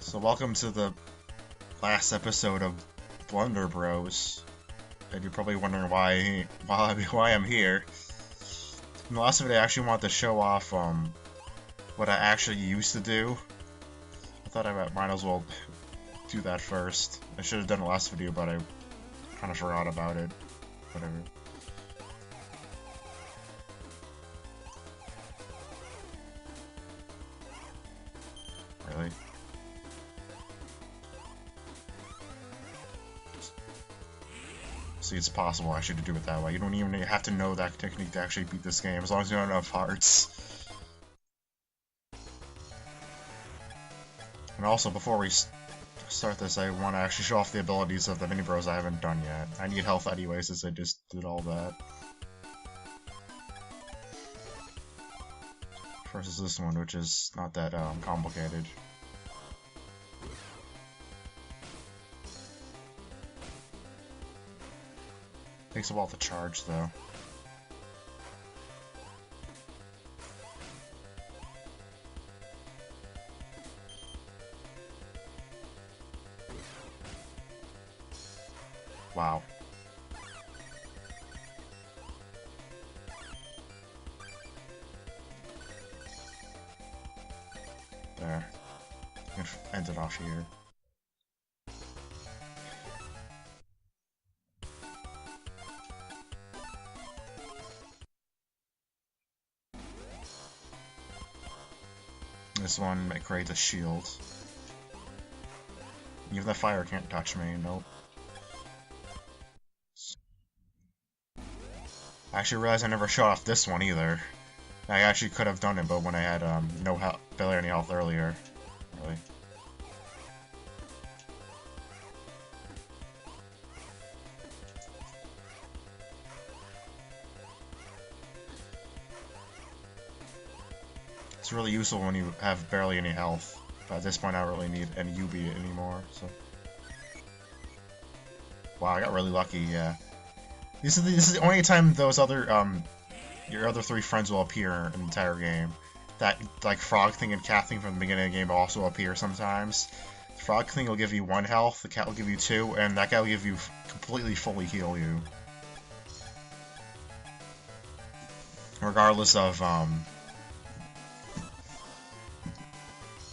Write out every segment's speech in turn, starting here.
So welcome to the last episode of Blunder Bros. And you're probably wondering why I'm here. In the last video, I actually wanted to show off what I actually used to do. I thought I might as well do that first. I should have done the last video, but I kind of forgot about it. Whatever. Really? See, it's possible actually to do it that way. You don't even have to know that technique to actually beat this game, as long as you don't have enough hearts. And also, before we start this, I want to actually show off the abilities of the mini bros I haven't done yet. I need health anyway, since I just did all that. First is this one, which is not that complicated. Takes a while to charge, though. Wow. There. I'm gonna end it off here. This one creates a shield. Even the fire can't touch me, nope. I actually realized I never shot off this one either. I actually could have done it, but when I had no health, barely any health earlier. Really. It's really useful when you have barely any health. But at this point, I don't really need any UB anymore. So. Wow, I got really lucky. Yeah. This is the only time those other your other three friends will appear in the entire game. That like frog thing and cat thing from the beginning of the game will also appear sometimes. The frog thing will give you 1 health, the cat will give you 2, and that guy will give you completely fully heal you. Regardless of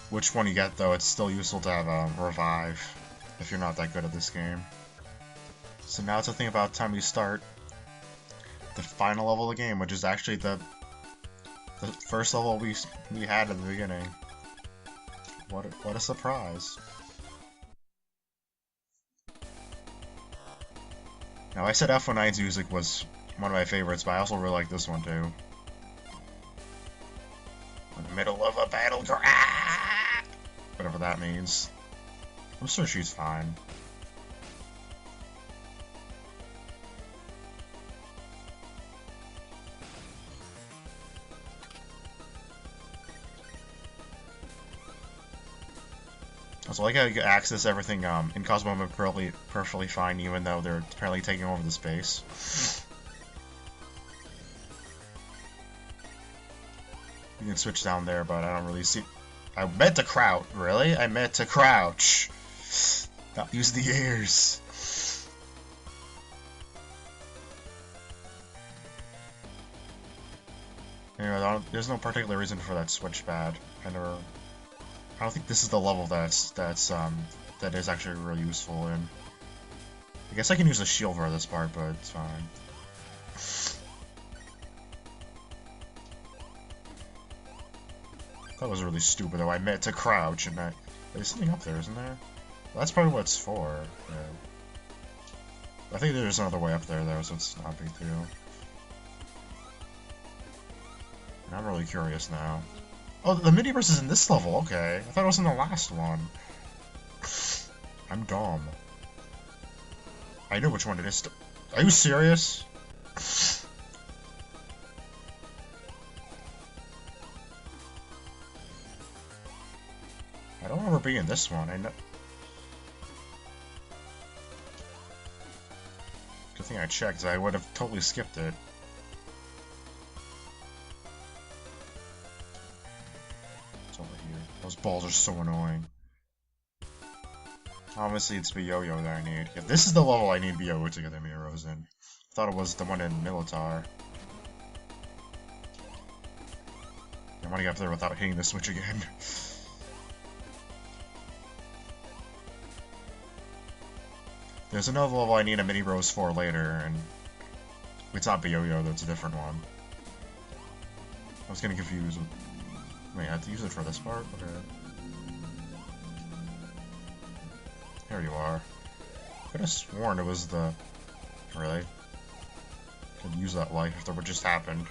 which one you get, though, it's still useful to have revive if you're not that good at this game. So now it's a thing about time we start the final level of the game, which is actually the first level we had in the beginning. What a surprise! Now I said F19's music was one of my favorites, but I also really like this one too. In the middle of a battle, whatever that means. I'm sure she's fine. So I like how you can access everything in Cosmo perfectly fine, even though they're apparently taking over the space. You can switch down there, but I don't really see. I meant to crouch. Really? I meant to crouch. Not use the ears. Anyway, there's no particular reason for that switch pad. I don't think this is the level that is actually really useful in. I guess I can use a shield for this part, but it's fine. That was really stupid though. I meant to crouch and there's something up there, isn't there? Well, that's probably what it's for. Yeah. I think there's another way up there though, so it's not a big deal. And I'm really curious now. Oh, the mini-verse is in this level, okay. I thought it was in the last one. I'm dumb. I know which one it is. Are you serious? I don't remember being in this one. I know. Good thing I checked, I would have totally skipped it. Those balls are so annoying. Obviously, it's Yo-Yo that I need. Yeah, this is the level I need Yo-Yo to get the Miros in. Thought it was the one in Militar. I want to get up there without hitting the switch again. There's another level I need a Mini Rose for later, and it's not Yo-Yo, though, it's a different one. I was getting confused with... Wait, I have to use it for this part? Okay. There you are. I could have sworn it was the... Really? Could use that life if that would just happened.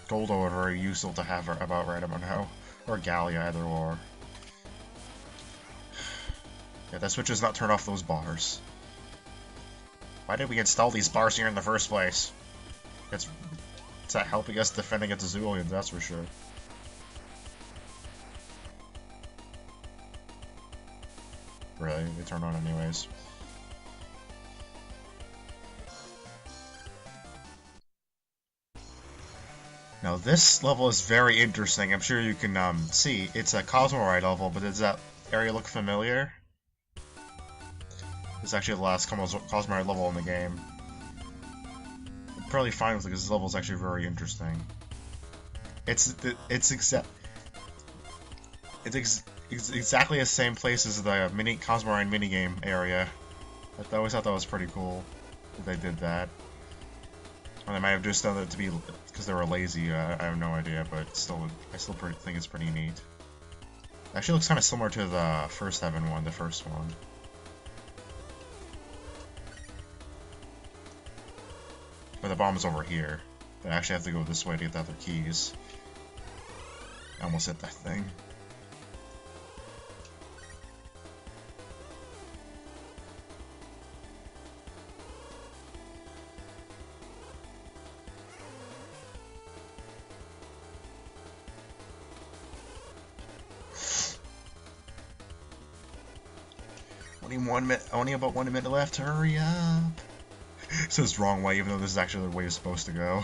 Goldo are very useful to have about right about now. Or Gallia, either or. Yeah, that switch does not turn off those bars. Why did we install these bars here in the first place? It's not helping us defend against the Zooligans, that's for sure. Really? They turn on anyways. Now this level is very interesting. I'm sure you can see. It's a Cosmo ride level, but does that area look familiar? It's actually the last Cosmo ride level in the game. I'm probably fine with it because this level is actually very interesting. It's exactly the same place as the Cosmo ride minigame area. I always thought that was pretty cool that they did that. Or they might have just done it to be because they were lazy. I have no idea, but still, I still think it's pretty neat. It actually looks kind of similar to the first Heaven one, the first one. But the bomb is over here. I actually have to go this way to get the other keys. I almost hit that thing. Only about 1 minute left. Hurry up! It says wrong way, even though this is actually the way you're supposed to go.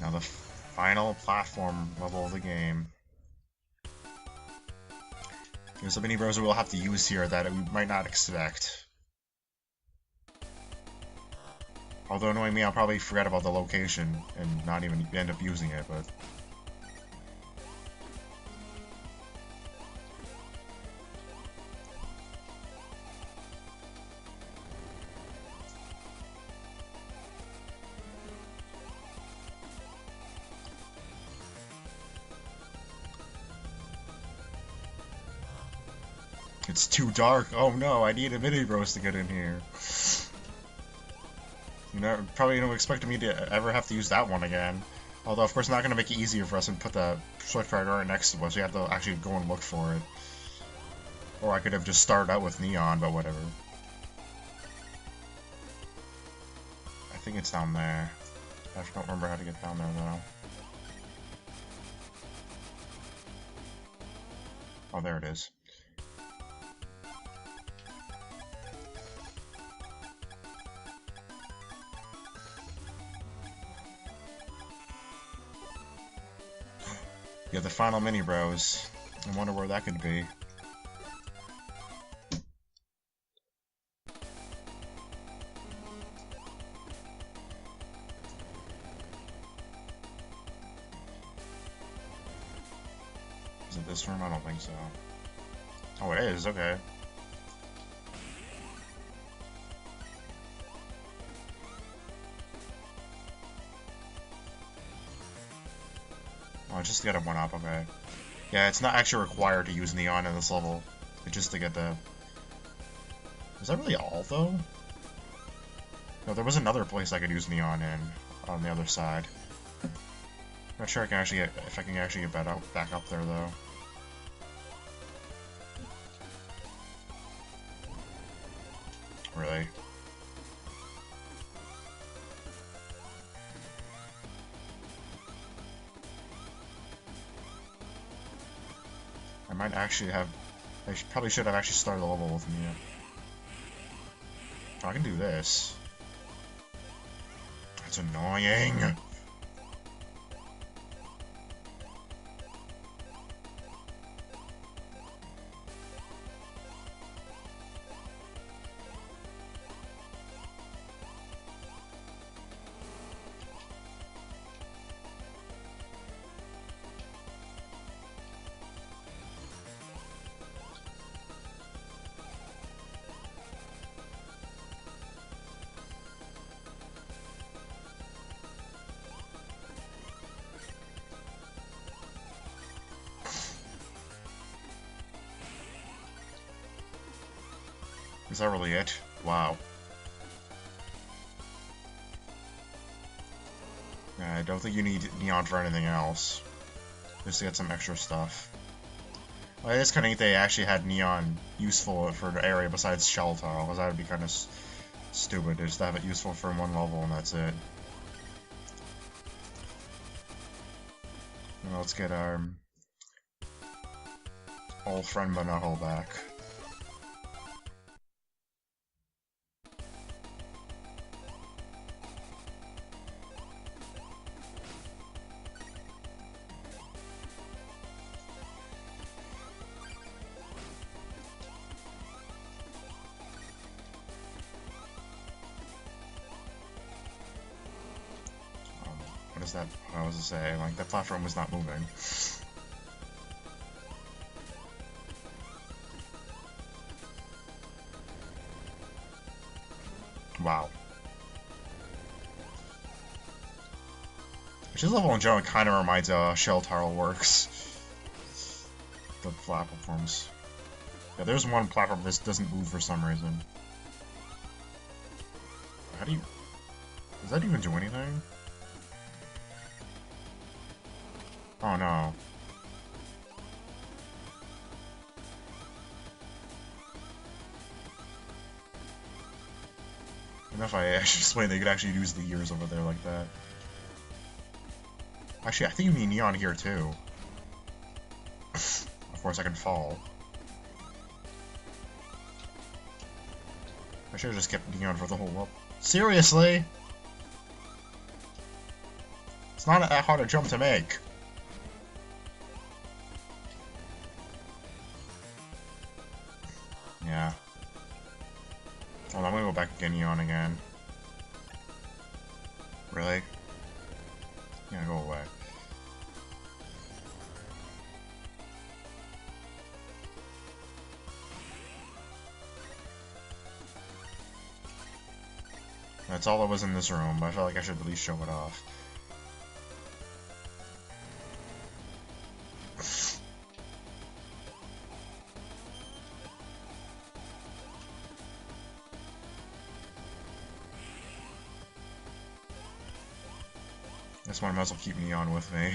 Now the final platform level of the game. There's a mini browser we'll have to use here that we might not expect. Although knowing me, I'll probably forget about the location and not even end up using it, but... It's too dark. Oh no, I need a mini bros to get in here. You know, probably don't expect me to ever have to use that one again. Although, of course, not going to make it easier for us and put the switch right next to us. We have to actually go and look for it. Or I could have just started out with Neon, but whatever. I think it's down there. I don't remember how to get down there, though. Oh, there it is. Yeah, the final mini bros. I wonder where that could be. Is it this room? I don't think so. Oh, it is. Okay. Oh, just to get a 1-up, okay. Yeah, it's not actually required to use Neon in this level. It's just to get the... Is that really all, though? No, there was another place I could use Neon in, on the other side. Not sure I can actually get, if I can actually get back up there, though. Really? I might actually have... probably should have actually started the level with me. Oh, I can do this. That's annoying. Is that really it? Wow. Yeah, I don't think you need neon for anything else. Just to get some extra stuff. Well, it is kind of neat they actually had neon useful for the area besides shell tile, because that would be kind of stupid to just have it useful for one level and that's it. And let's get our old friend Monocle back. What is that? What was I say? Like, that platform was not moving. Wow. Which this level in general kind of reminds how Shell Tile works. The platforms. Yeah, there's one platform that doesn't move for some reason. How do you... Does that even do anything? Oh no. Enough I actually explained they could actually use the ears over there like that. Actually, I think you need neon here too. Of course I can fall. I should have just kept neon for the whole level. Seriously? It's not that hard a jump to make. Yeah. Hold on, I'm gonna go back and get neon again. Really? Yeah, go away. That's all that was in this room, but I felt like I should at least show it off. This one might as well keep neon with me.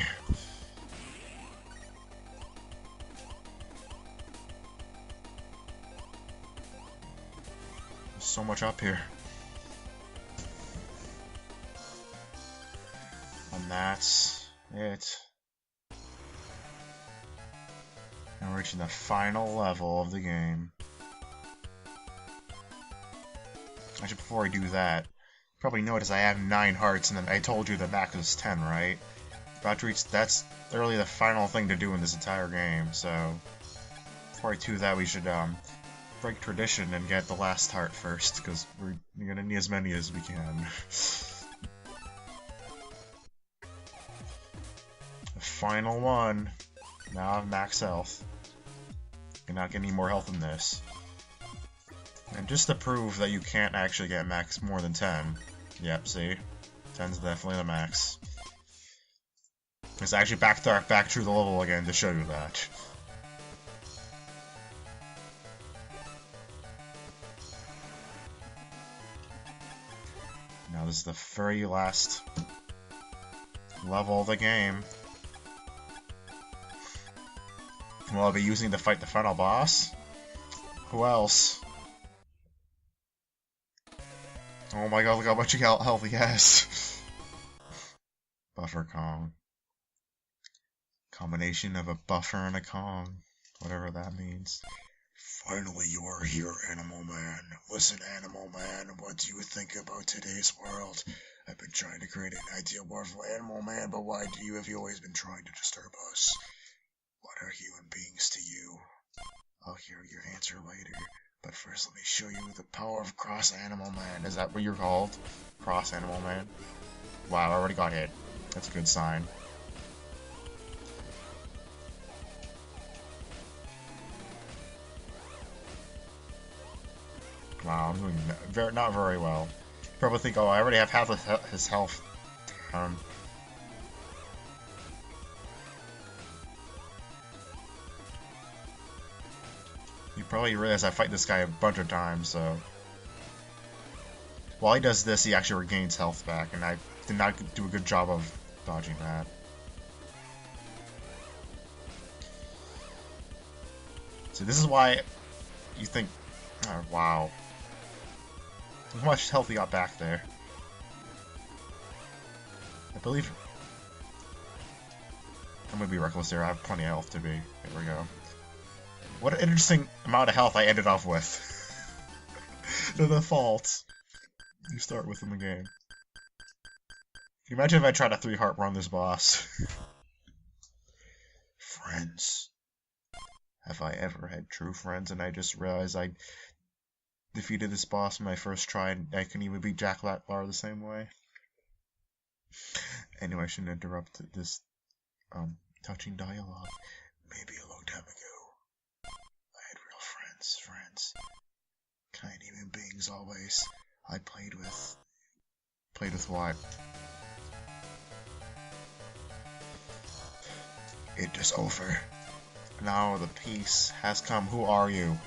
There's so much up here. And that's it. And we're reaching the final level of the game. Actually, before I do that, you probably notice I have 9 hearts, and then I told you the max is 10, right? About to reach, that's literally the final thing to do in this entire game, so before I do that, we should break tradition and get the last heart first, because we're gonna need as many as we can. The final one. Now I have max health. Cannot get any more health than this. And just to prove that you can't actually get max more than 10. Yep, see? 10's definitely the max. It's actually back through the level again to show you that. Now this is the very last level of the game. Will I be using to fight the final boss? Who else? Oh my god, look how much health he has. Buffer Kong. Combination of a buffer and a Kong. Whatever that means. Finally, you are here, Animal Man. Listen, Animal Man, what do you think about today's world? I've been trying to create an ideal world for Animal Man, but why have you always been trying to disturb us? What are human beings to you? I'll hear your answer later. But first, let me show you the power of Cross Animal Man. Is that what you're called? Cross Animal Man? Wow, I already got hit. That's a good sign. Wow, I'm doing not very well. Probably think, oh, I already have half his health. You probably realize I fight this guy a bunch of times, so... While he does this, he actually regains health back, and I did not do a good job of dodging that. So this is why you think... Oh, wow. Look how much health he got back there. I believe... I'm gonna be reckless there, I have plenty of health to be. There we go. What an interesting amount of health I ended off with. The default you start with in the game. Can you imagine if I tried a 3-heart run this boss? Friends. Have I ever had true friends and I just realized I defeated this boss in my first try and I can even beat Jack Blackbar the same way? Anyway, I shouldn't interrupt this touching dialogue. Maybe a long time ago. I had real friends. Kind human beings always. I played with. Played with what? It is over. Now the peace has come. Who are you?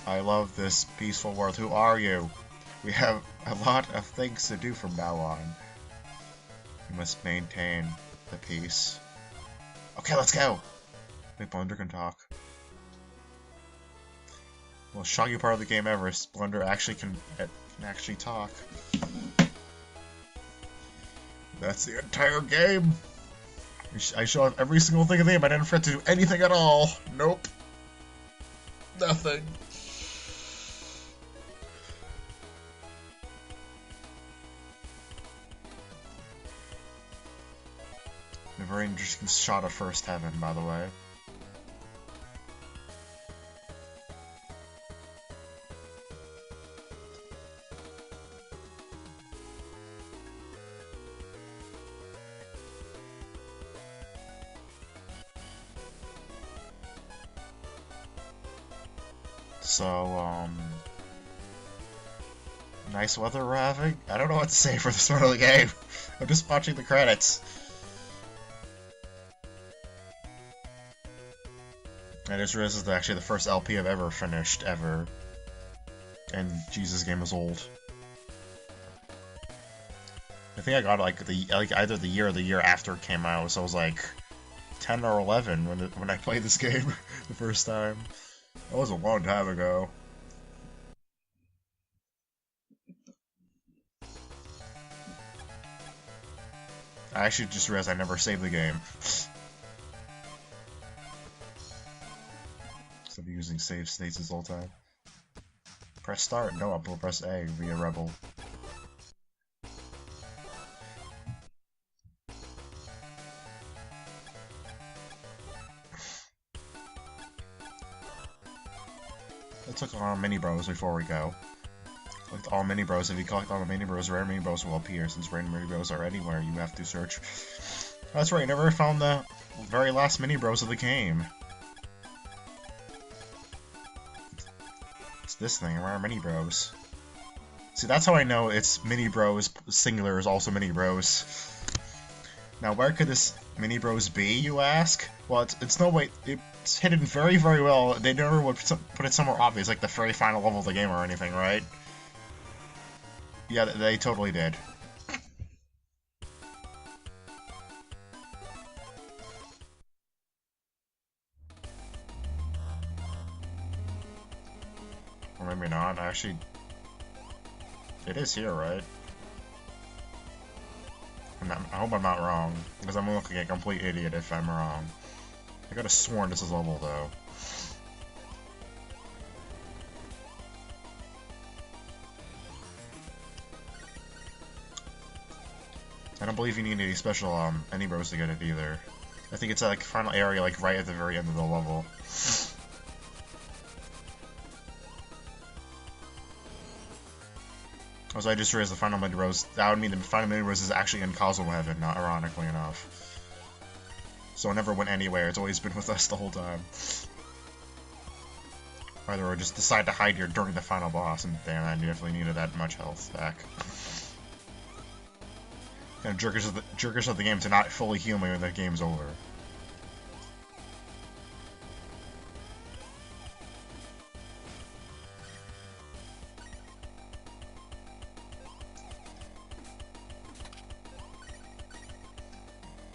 I love this peaceful world. Who are you? We have a lot of things to do from now on. We must maintain the peace. Okay, let's go! Wait, Blunder can talk. Well, shocking part of the game ever is Blunder actually can actually talk. That's the entire game! I show off every single thing in the game. I didn't forget to do anything at all. Nope. Nothing. A very interesting shot of First Heaven, by the way. So, nice weather we're having? I don't know what to say for this part of the game. I'm just watching the credits. I just realized this is actually the first LP I've ever finished, ever. And Jesus, game was old. I think I got either the year or the year after it came out, so I was like 10 or 11 when I played this game the first time. That was a long time ago. I actually just realized I never saved the game. Instead of using save states this whole time. Press start. No, I'll press A via Rebel. Let's look on Mini Bros before we go. Collect all Mini Bros. If you collect all the Mini Bros, rare Mini Bros will appear. Since rare Mini Bros are anywhere, you have to search. That's right, I never found the very last Mini Bros of the game. It's this thing, rare Mini Bros. See, that's how I know it's Mini Bros singular is also Mini Bros. Now, where could this Mini Bros be, you ask? Well, it's no way. It's hidden very, very well. They never would put it somewhere obvious, like the very final level of the game or anything, right? Yeah, they totally did. Or maybe not, actually. It is here, right? I hope I'm not wrong, because I'm looking like a complete idiot if I'm wrong. I could have sworn this is level, though. I don't believe you need any special, any bros to get it either. I think it's like final area, like right at the very end of the level. Also, I just realized the final mini rose. That would mean the final mini rose is actually in Cosmo Heaven, not ironically enough. So it never went anywhere. It's always been with us the whole time. Either or just decide to hide here during the final boss, and damn, I definitely needed that much health back. Kind of jerkers of the game to not fully heal me when the game's over.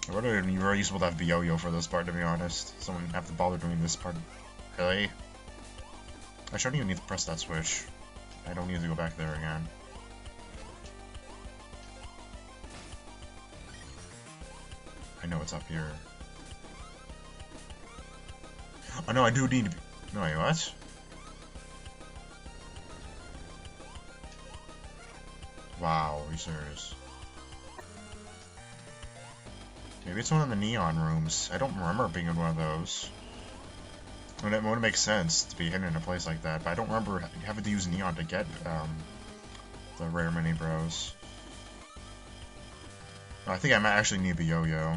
It would have been very useful to have the yo-yo for this part, to be honest. Someone have to bother doing this part. Really? I shouldn't even need to press that switch. I don't need to go back there again. I know it's up here. Oh no, I do need to be... No, wait, what? Wow, are you serious? Maybe it's one of the neon rooms. I don't remember being in one of those. And it would make sense to be hidden in a place like that, but I don't remember having to use neon to get the rare mini bros. I think I might actually need the yo-yo.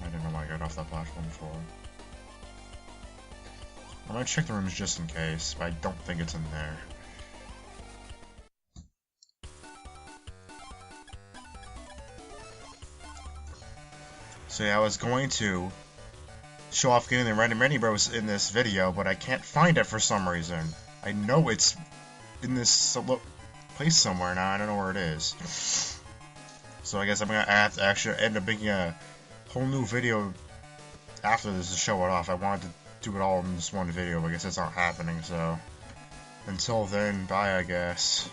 I didn't know why I got off that platform before. I'm gonna check the rooms just in case, but I don't think it's in there. So yeah, I was going to show off getting the random mini bros in this video, but I can't find it for some reason. I know it's in this place somewhere now, I don't know where it is. So I guess I'm gonna have to actually end up making a whole new video after this to show it off. I wanted to do it all in this one video, but I guess it's not happening, so until then, bye I guess.